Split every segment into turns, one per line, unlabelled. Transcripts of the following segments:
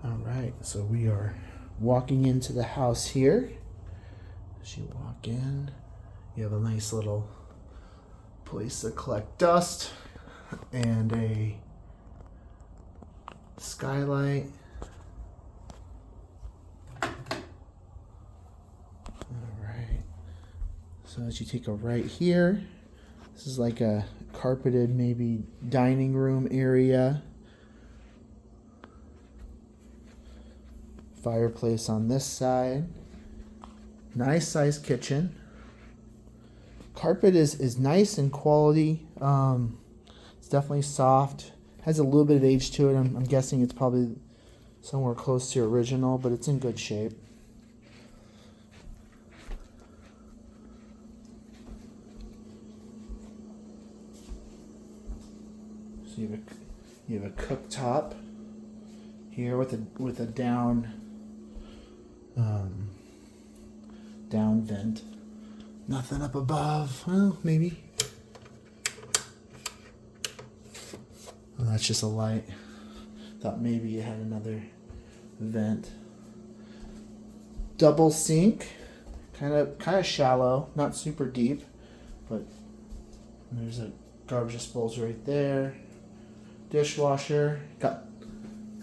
All right, so we are walking into the house here. As you walk in, you have a nice little place to collect dust and a skylight. All right, so as you take a right here, this is like a carpeted maybe dining room area. Fireplace on this side. Nice sized kitchen. Carpet is nice and quality. It's definitely soft. Has a little bit of age to it. I'm guessing it's probably somewhere close to original, but it's in good shape. So you have a cooktop here with a down vent. Nothing up above. Well, maybe. Well, that's just a light. Thought maybe you had another vent. Double sink. Kind of shallow, not super deep, but there's a garbage disposal right there. Dishwasher. Got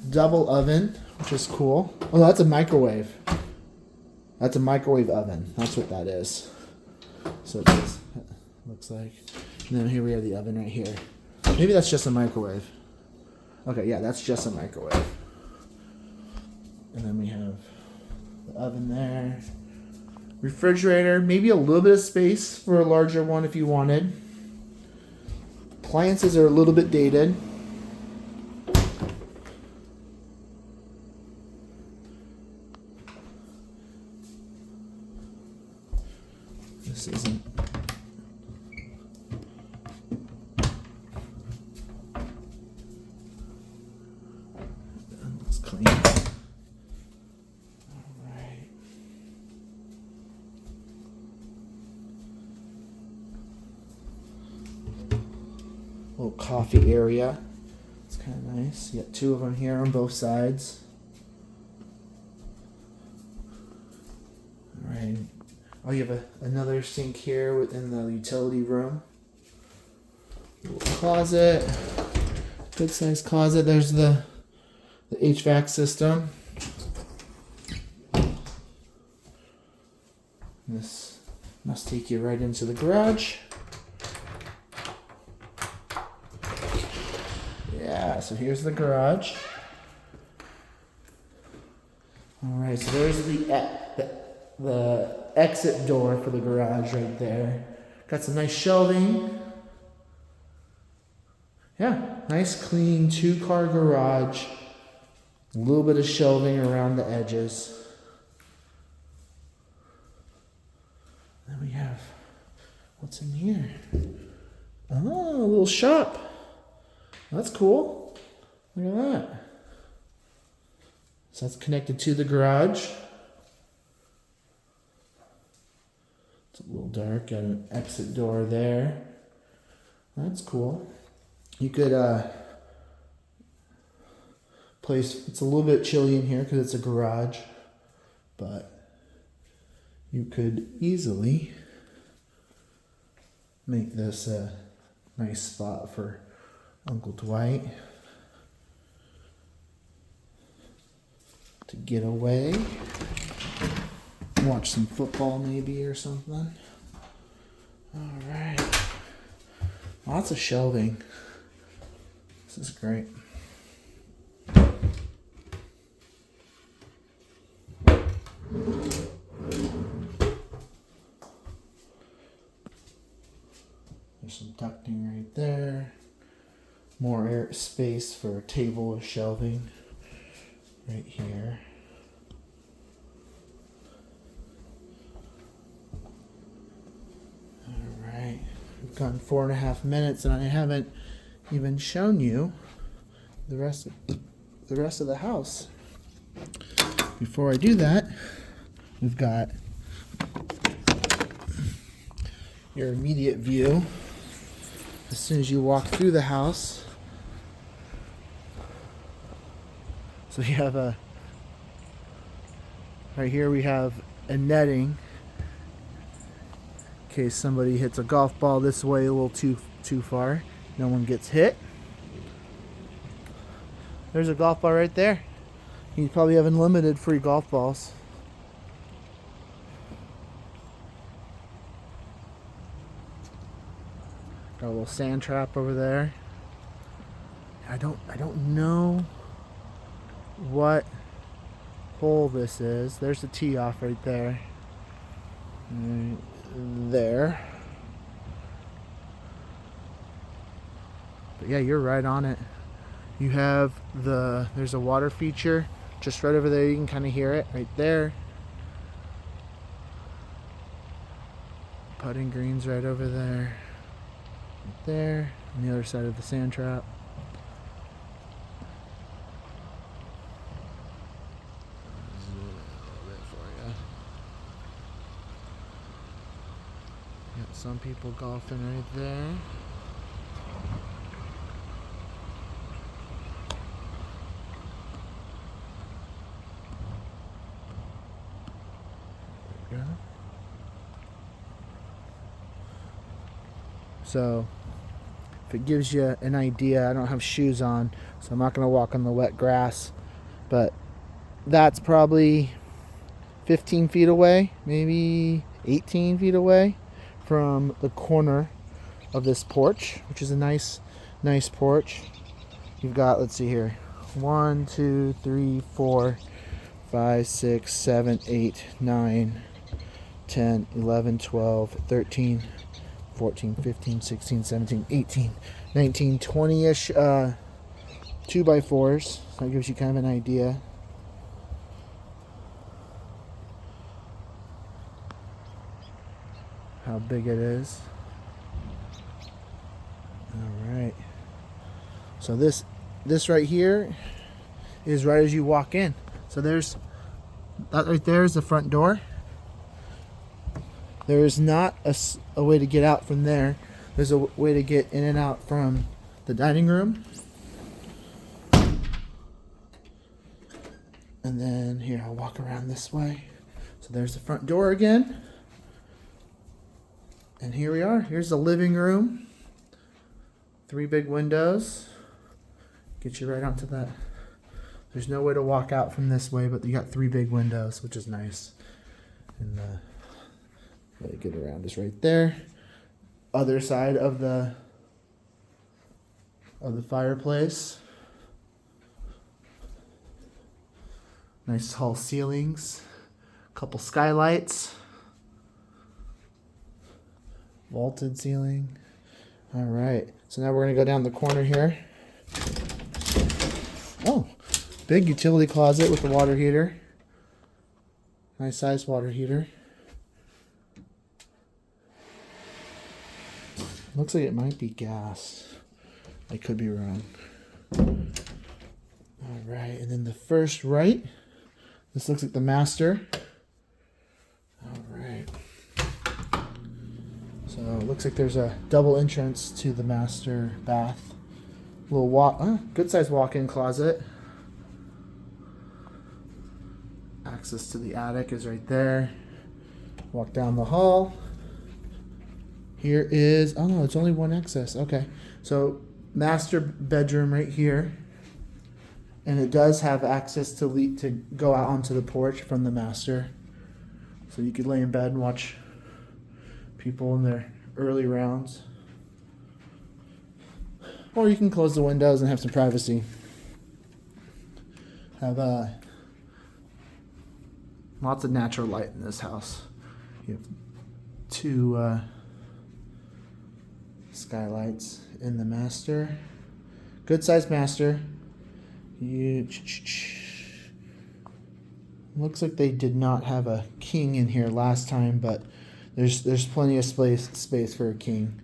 double oven, which is cool. Oh, that's a microwave. That's a microwave oven. That's what that is. So it is, looks like. And then here we have the oven right here. Maybe that's just a microwave. Okay, yeah, that's just a microwave. And then we have the oven there. Refrigerator, maybe a little bit of space for a larger one if you wanted. Appliances are a little bit dated. This isn't. That looks clean. All right. Little coffee area. It's kind of nice. You got two of them here on both sides. All right. Oh, you have another sink here within the utility room. Little closet. Good sized closet. There's the HVAC system. This must take you right into the garage. Yeah, so here's the garage. All right, so there's the exit door for the garage right there. Got some nice shelving. Yeah, nice clean 2-car garage. A little bit of shelving around the edges. Then we have, what's in here? Oh, a little shop. That's cool. Look at that. So that's connected to the garage. It's a little dark. Got an exit door there. That's cool. You could place. It's a little bit chilly in here because it's a garage, but you could easily make this a nice spot for Uncle Dwight to get away. Watch some football maybe or something. All right. Lots of shelving. This is great. There's some ducting right there. More air space for a table with shelving right here. Alright, we've gone 4.5 minutes and I haven't even shown you the rest of the house. Before I do that, we've got your immediate view. As soon as you walk through the house, so you have a Right here we have a netting in case somebody hits a golf ball this way a little too far. No one gets hit. There's a golf ball right there. You probably have unlimited free golf balls. Got a little sand trap over there. I don't know what hole this is. There's the tee off right there. There. But yeah, you're right on it. You have there's a water feature just right over there. You can kind of hear it right there. Putting greens right over there. Right there. On the other side of the sand trap. Got some people golfing right there. There we go. So, if it gives you an idea, I don't have shoes on, so I'm not going to walk on the wet grass, but that's probably 15 feet away, maybe 18 feet away from the corner of this porch, which is a nice porch. You've got, let's see here, 1, 2, 3, 4, 5, 6, 7, 8, 9, 10, 11, 12, 13, 14, 15, 16, 17, 18, 19, 20-ish 2x4s. So that gives you kind of an idea. How big it is. Alright. So this right here is right as you walk in. So there's that right there is the front door. There is not a way to get out from there. There's a way to get in and out from the dining room. And then here, I'll walk around this way. So there's the front door again. And here we are. Here's the living room. 3 big windows. Get you right onto that. There's no way to walk out from this way, but you got 3 big windows, which is nice. And way to get around is right there. Other side of the fireplace. Nice tall ceilings. Couple skylights. Vaulted ceiling. All right. So now we're going to go down the corner here. Oh, big utility closet with the water heater. Nice size water heater. Looks like it might be gas. I could be wrong. All right. And then the first right. This looks like the master. All right. So it looks like there's a double entrance to the master bath. Little good sized walk-in closet. Access to the attic is right there. Walk down the hall. Here is, oh no, it's only one access. Okay. So master bedroom right here. And it does have access to go out onto the porch from the master. So you could lay in bed and watch people in their early rounds. Or you can close the windows and have some privacy. Have lots of natural light in this house. You have 2 skylights in the master. Good sized master. Looks like they did not have a king in here last time, but there's plenty of space for a king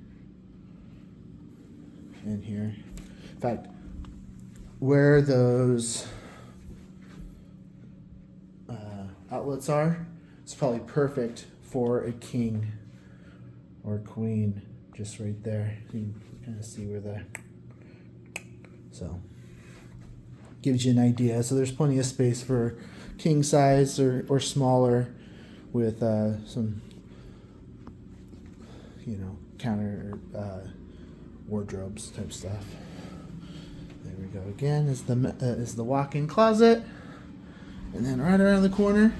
in here. In fact, where those outlets are, it's probably perfect for a king or queen, just right there. You can kind of see where so gives you an idea. So there's plenty of space for king size or smaller with some, counter wardrobes type stuff. There we go. Again is the walk-in closet, and then right around the corner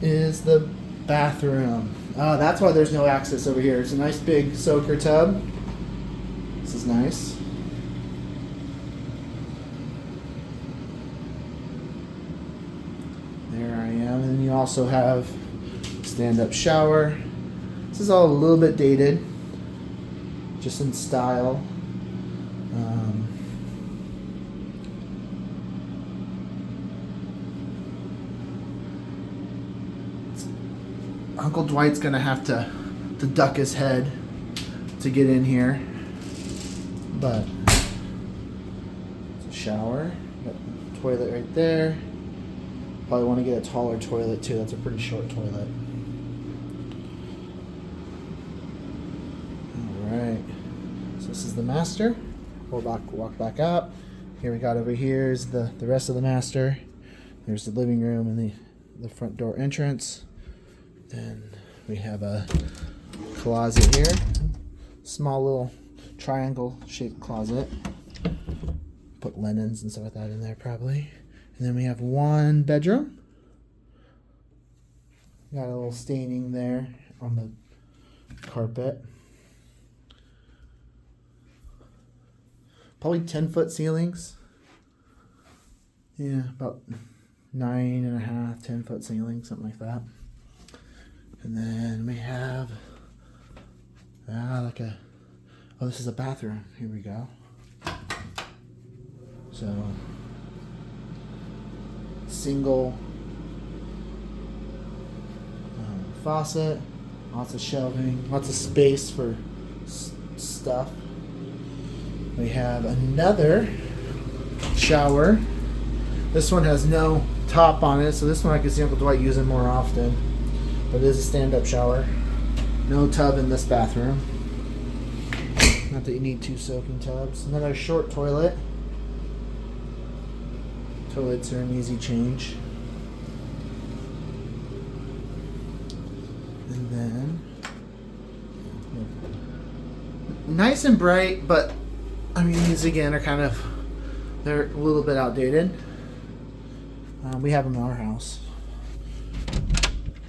is the bathroom. Oh, that's why there's no access over here. It's a nice big soaker tub. This is nice. There I am. And you also have stand-up shower. This is all a little bit dated, just in style. Uncle Dwight's gonna have to duck his head to get in here, but it's a shower. Got a toilet right there. Probably want to get a taller toilet too. That's a pretty short toilet. All right. So this is the master. We'll walk back up. Here we got over here is the rest of the master. There's the living room and the front door entrance. Then we have a closet here. Small little triangle shaped closet. Put linens and stuff like that in there probably. And then we have one bedroom. Got a little staining there on the carpet. Probably 10-foot ceilings. Yeah, about 9.5, 10-foot ceiling, something like that. And then we have this is a bathroom. Here we go. So single faucet, lots of shelving, lots of space for stuff. We have another shower. This one has no top on it, so this one I can see Uncle Dwight using more often. But it is a stand-up shower. No tub in this bathroom. Not that you need two soaking tubs. Another short toilet. Toilets are an easy change. And then nice and bright, but I mean these again are they're a little bit outdated. We have them in our house.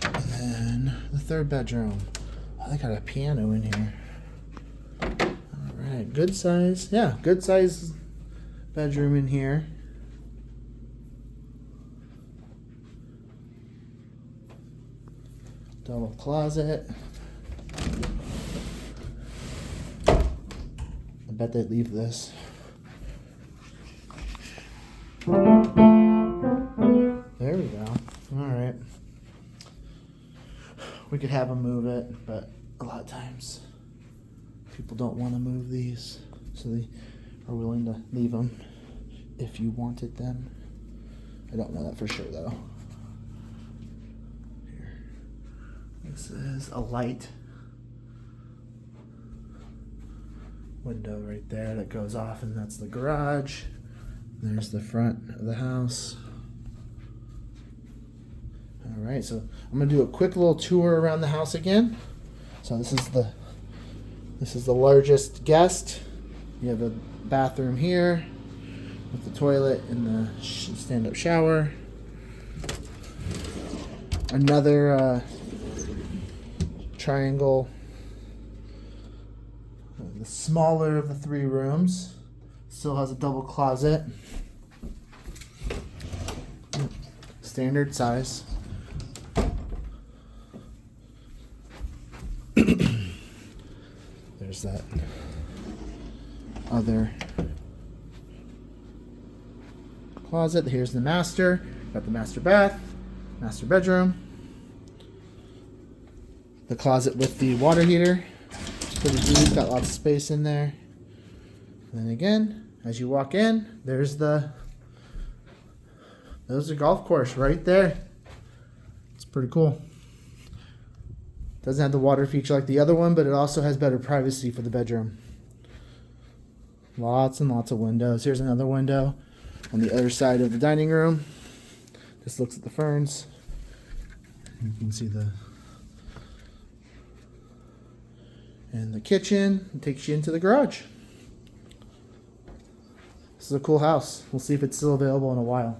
And then the third bedroom. Oh, they got a piano in here. Alright, good size. Yeah, good size bedroom in here. Double closet. I bet they'd leave this. There we go. Alright. We could have them move it, but a lot of times people don't want to move these, so they are willing to leave them if you wanted them. I don't know that for sure though. Here. This is a light window right there that goes off, and that's the garage. There's the front of the house. All right, so I'm gonna do a quick little tour around the house again. So this is the largest guest. You have a bathroom here with the toilet and the stand-up shower. Another triangle. The smaller of the three rooms. Still has a double closet. Standard size. There's that other closet. Here's the master. Got the master bath, master bedroom. The closet with the water heater. Pretty deep, got lots of space in there. And then again, as you walk in, there's the golf course right there. It's pretty cool. Doesn't have the water feature like the other one, but it also has better privacy for the bedroom. Lots and lots of windows. Here's another window On the other side of the dining room, this looks at the ferns. You can see the kitchen. It takes you into the garage. This is a cool house. We'll see if it's still available in a while.